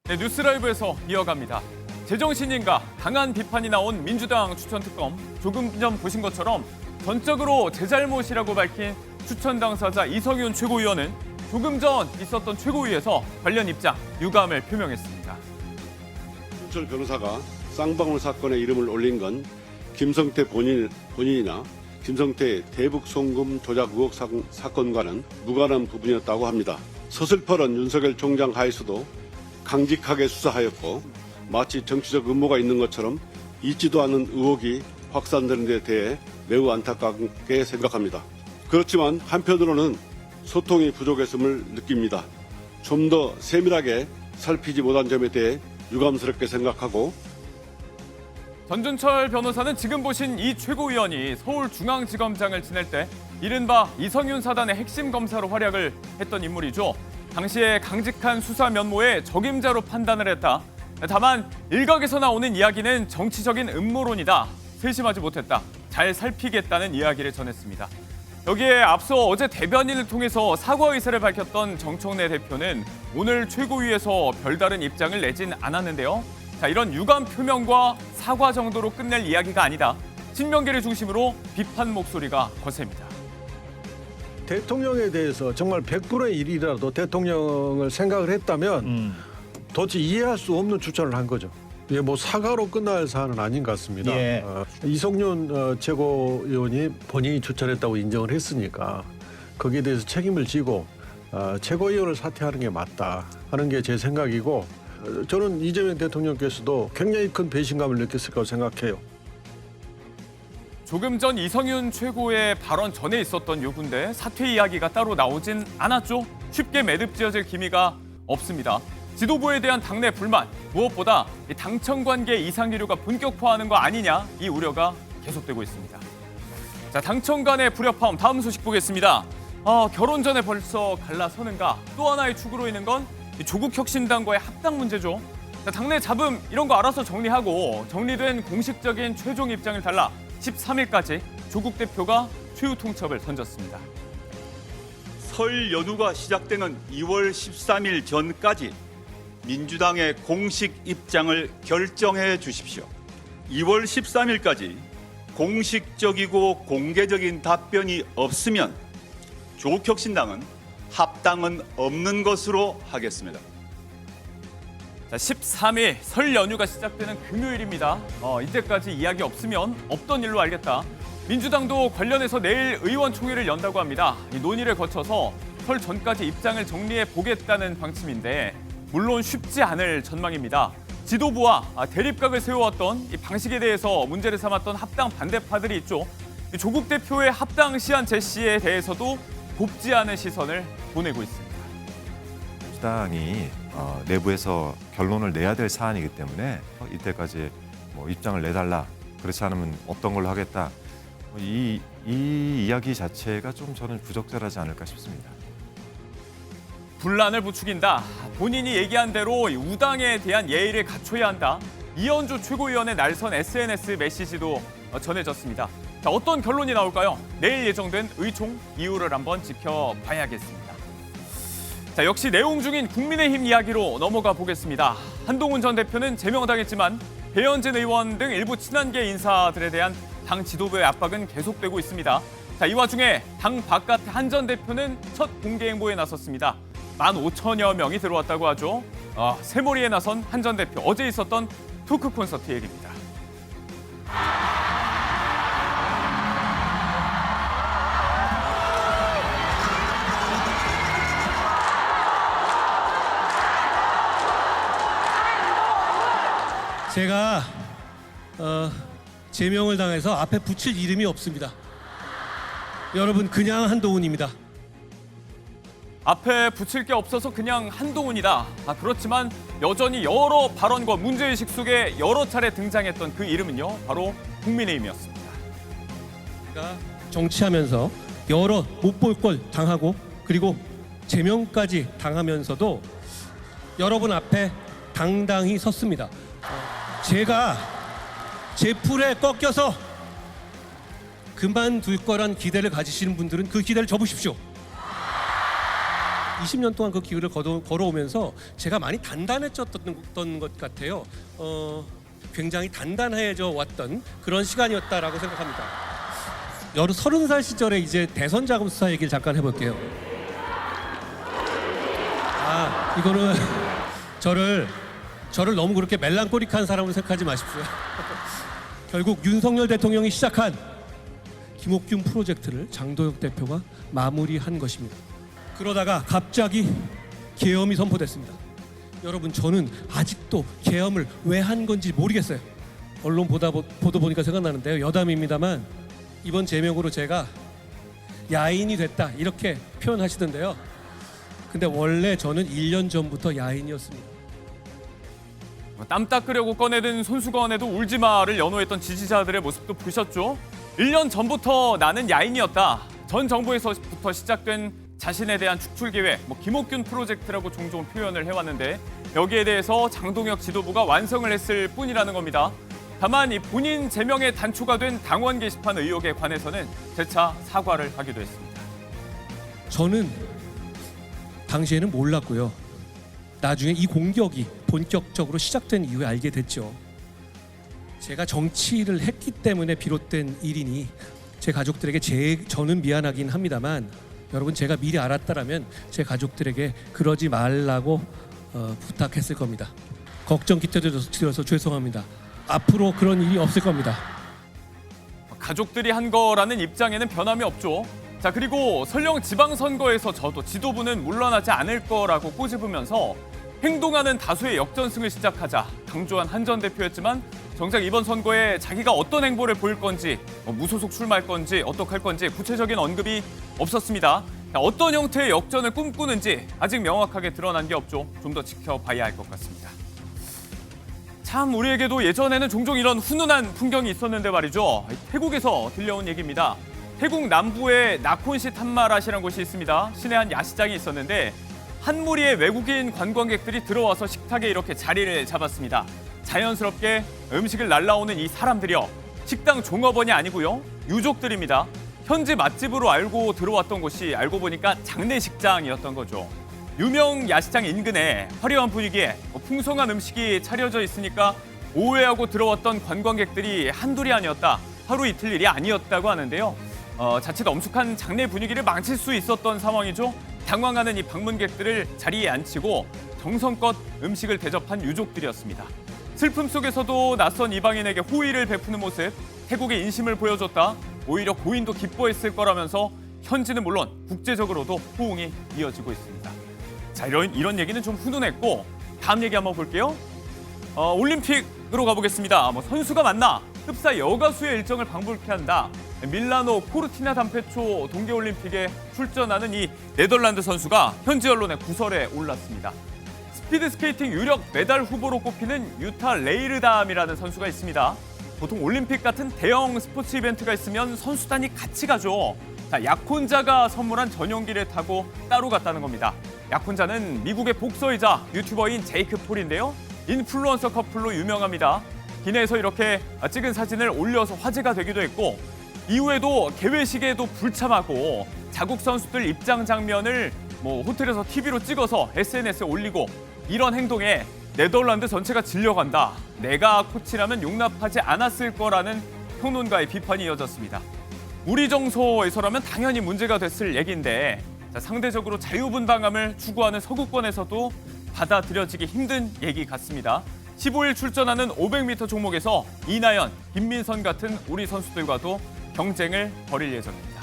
네, 뉴스라이브에서 이어갑니다. 제정신인가 강한 비판이 나온 민주당 추천특검. 조금 전 보신 것처럼 전적으로 제 잘못이라고 밝힌 추천 당사자 이성윤 최고위원은 조금 전 있었던 최고위에서 관련 입장, 유감을 표명했습니다. 윤철 변호사가 쌍방울 사건에 이름을 올린 건 김성태 본인이나 김성태 대북 송금 조작 의혹 사건과는 무관한 부분이었다고 합니다. 서슬퍼런 윤석열 총장 하에서도 강직하게 수사하였고 마치 정치적 음모가 있는 것처럼 있지도 않은 의혹이 확산되는 데 대해 매우 안타깝게 생각합니다. 그렇지만 한편으로는 소통이 부족했음을 느낍니다. 좀 더 세밀하게 살피지 못한 점에 대해 유감스럽게 생각하고 전준철 변호사는 지금 보신 이 최고위원이 서울중앙지검장을 지낼 때 이른바 이성윤 사단의 핵심 검사로 활약을 했던 인물이죠. 당시에 강직한 수사 면모에 적임자로 판단을 했다. 다만 일각에서 나오는 이야기는 정치적인 음모론이다. 세심하지 못했다. 잘 살피겠다는 이야기를 전했습니다. 여기에 앞서 어제 대변인을 통해서 사과 의사를 밝혔던 정청래 대표는 오늘 최고위에서 별다른 입장을 내진 않았는데요. 자, 이런 유감 표명과 사과 정도로 끝낼 이야기가 아니다. 친명계를 중심으로 비판 목소리가 거셉니다. 대통령에 대해서 정말 100%의 일이라도 대통령을 생각을 했다면 도대체 이해할 수 없는 추천을 한 거죠. 이게 뭐 사과로 끝날 사안은 아닌 것 같습니다. 예. 이성윤 최고위원이 본인이 추천했다고 인정을 했으니까 거기에 대해서 책임을 지고 최고위원을 사퇴하는 게 맞다 하는 게 제 생각이고 저는 이재명 대통령께서도 굉장히 큰 배신감을 느꼈을 거라고 생각해요. 조금 전 이성윤 최고의 발언 전에 있었던 요구인데 사퇴 이야기가 따로 나오진 않았죠. 쉽게 매듭지어질 기미가 없습니다. 지도부에 대한 당내 불만, 무엇보다 당청 관계 이상 기류가 본격화하는 거 아니냐 이 우려가 계속되고 있습니다. 자, 당청 간의 불협화음 다음 소식 보겠습니다. 결혼 전에 벌써 갈라서는가? 또 하나의 축으로 있는 건 조국혁신당과의 합당 문제죠. 자, 당내 잡음 이런 거 알아서 정리하고 정리된 공식적인 최종 입장을 달라 13일까지 조국 대표가 최후 통첩을 던졌습니다. 설 연휴가 시작되는 2월 13일 전까지 민주당의 공식 입장을 결정해 주십시오. 2월 13일까지 공식적이고 공개적인 답변이 없으면 조국혁신당은 합당은 없는 것으로 하겠습니다. 자, 13일 설 연휴가 시작되는 금요일입니다. 이때까지 이야기 없으면 없던 일로 알겠다. 민주당도 관련해서 내일 의원총회를 연다고 합니다. 이 논의를 거쳐서 설 전까지 입장을 정리해 보겠다는 방침인데 물론 쉽지 않을 전망입니다. 지도부와 대립각을 세워왔던 이 방식에 대해서 문제를 삼았던 합당 반대파들이 있죠. 조국 대표의 합당 시한 제시에 대해서도 곱지 않은 시선을 보내고 있습니다. 민주당이 내부에서 결론을 내야 될 사안이기 때문에 이때까지 입장을 내달라, 그렇지 않으면 없던 걸로 하겠다, 이 이야기 자체가 좀 저는 부적절하지 않을까 싶습니다. 분란을 부추긴다. 본인이 얘기한 대로 우당에 대한 예의를 갖춰야 한다. 이현주 최고위원의 날선 SNS 메시지도 전해졌습니다. 자, 어떤 결론이 나올까요? 내일 예정된 의총 이후를 한번 지켜봐야겠습니다. 자, 역시 내용 중인 국민의힘 이야기로 넘어가 보겠습니다. 한동훈 전 대표는 제명당했지만 배현진 의원 등 일부 친한계 인사들에 대한 당 지도부의 압박은 계속되고 있습니다. 자, 이 와중에 당 바깥 한 전 대표는 첫 공개 행보에 나섰습니다. 15,000여 명이 들어왔다고 하죠. 새몰이에 나선 한 전 대표, 어제 있었던 토크 콘서트 얘기입니다. 제가 제명을 당해서 앞에 붙일 이름이 없습니다. 여러분, 그냥 한동훈입니다. 앞에 붙일 게 없어서 그냥 한동훈이다. 그렇지만 여전히 여러 발언과 문제의식 속에 여러 차례 등장했던 그 이름은요, 바로 국민의힘이었습니다. 제가 정치하면서 여러 못 볼 걸 당하고 그리고 제명까지 당하면서도 여러분 앞에 당당히 섰습니다. 제가 제 풀에 꺾여서 그만둘 거란 기대를 가지시는 분들은 그 기대를 접으십시오. 20년 동안 그 길을 걸어오면서 제가 많이 단단해졌던 것 같아요. 굉장히 단단해져 왔던 그런 시간이었다라고 생각합니다. 30살 시절에 이제 대선 자금 수사 얘기를 잠깐 해볼게요. 이거는 저를 너무 그렇게 멜랑콜릭한 사람으로 생각하지 마십시오. 결국 윤석열 대통령이 시작한 김옥균 프로젝트를 장도혁 대표가 마무리한 것입니다. 그러다가 갑자기 계엄이 선포됐습니다. 여러분, 저는 아직도 계엄을 왜 한 건지 모르겠어요. 언론 보도 보니까 생각나는데요. 여담입니다만 이번 제명으로 제가 야인이 됐다 이렇게 표현하시던데요. 근데 원래 저는 1년 전부터 야인이었습니다. 땀 닦으려고 꺼내든 손수건에도 울지마를 연호했던 지지자들의 모습도 보셨죠? 1년 전부터 나는 야인이었다. 전 정부에서부터 시작된 자신에 대한 축출 계획, 김옥균 프로젝트라고 종종 표현을 해왔는데 여기에 대해서 장동혁 지도부가 완성을 했을 뿐이라는 겁니다. 다만 이 본인 제명에 단초가 된 당원 게시판 의혹에 관해서는 재차 사과를 하기도 했습니다. 저는 당시에는 몰랐고요. 나중에 이 공격이 본격적으로 시작된 이후에 알게 됐죠. 제가 정치를 했기 때문에 비롯된 일이니 제 가족들에게 저는 미안하긴 합니다만 여러분, 제가 미리 알았다라면 제 가족들에게 그러지 말라고 부탁했을 겁니다. 걱정 끼쳐드려서 죄송합니다. 앞으로 그런 일이 없을 겁니다. 가족들이 한 거라는 입장에는 변함이 없죠. 자, 그리고 설령 지방선거에서 져도 지도부는 물러나지 않을 거라고 꼬집으면서 행동하는 다수의 역전승을 시작하자 강조한 한 전 대표였지만 정작 이번 선거에 자기가 어떤 행보를 보일 건지, 무소속 출마할 건지, 어떡할 건지 구체적인 언급이 없었습니다. 자, 어떤 형태의 역전을 꿈꾸는지 아직 명확하게 드러난 게 없죠. 좀 더 지켜봐야 할 것 같습니다. 참, 우리에게도 예전에는 종종 이런 훈훈한 풍경이 있었는데 말이죠. 태국에서 들려온 얘기입니다. 태국 남부에 나콘시 탄마라시라는 곳이 있습니다. 시내 한 야시장이 있었는데 한 무리의 외국인 관광객들이 들어와서 식탁에 이렇게 자리를 잡았습니다. 자연스럽게 음식을 날라오는 이 사람들이요. 식당 종업원이 아니고요. 유족들입니다. 현지 맛집으로 알고 들어왔던 곳이 알고 보니까 장례식장이었던 거죠. 유명 야시장 인근에 화려한 분위기에 풍성한 음식이 차려져 있으니까 오해하고 들어왔던 관광객들이 한둘이 아니었다. 하루 이틀 일이 아니었다고 하는데요. 자칫 엄숙한 장례 분위기를 망칠 수 있었던 상황이죠. 당황하는 이 방문객들을 자리에 앉히고 정성껏 음식을 대접한 유족들이었습니다. 슬픔 속에서도 낯선 이방인에게 호의를 베푸는 모습, 태국의 인심을 보여줬다. 오히려 고인도 기뻐했을 거라면서 현지는 물론 국제적으로도 호응이 이어지고 있습니다. 자, 이런 얘기는 좀 훈훈했고 다음 얘기 한번 볼게요. 올림픽으로 가보겠습니다. 선수가 맞나? 흡사 여가수의 일정을 방불케 한다. 밀라노 코르티나 단페초 동계올림픽에 출전하는 이 네덜란드 선수가 현지 언론의 구설에 올랐습니다. 스피드스케이팅 유력 메달 후보로 꼽히는 유타 레이르담이라는 선수가 있습니다. 보통 올림픽 같은 대형 스포츠 이벤트가 있으면 선수단이 같이 가죠. 자, 약혼자가 선물한 전용기를 타고 따로 갔다는 겁니다. 약혼자는 미국의 복서이자 유튜버인 제이크 폴인데요. 인플루언서 커플로 유명합니다. 기내에서 이렇게 찍은 사진을 올려서 화제가 되기도 했고 이후에도 개회식에도 불참하고 자국 선수들 입장 장면을 호텔에서 TV로 찍어서 SNS에 올리고 이런 행동에 네덜란드 전체가 질려간다. 내가 코치라면 용납하지 않았을 거라는 평론가의 비판이 이어졌습니다. 우리 정서에서라면 당연히 문제가 됐을 얘기인데 상대적으로 자유분방함을 추구하는 서구권에서도 받아들여지기 힘든 얘기 같습니다. 15일 출전하는 500m 종목에서 이나연, 김민선 같은 우리 선수들과도 경쟁을 벌일 예정입니다.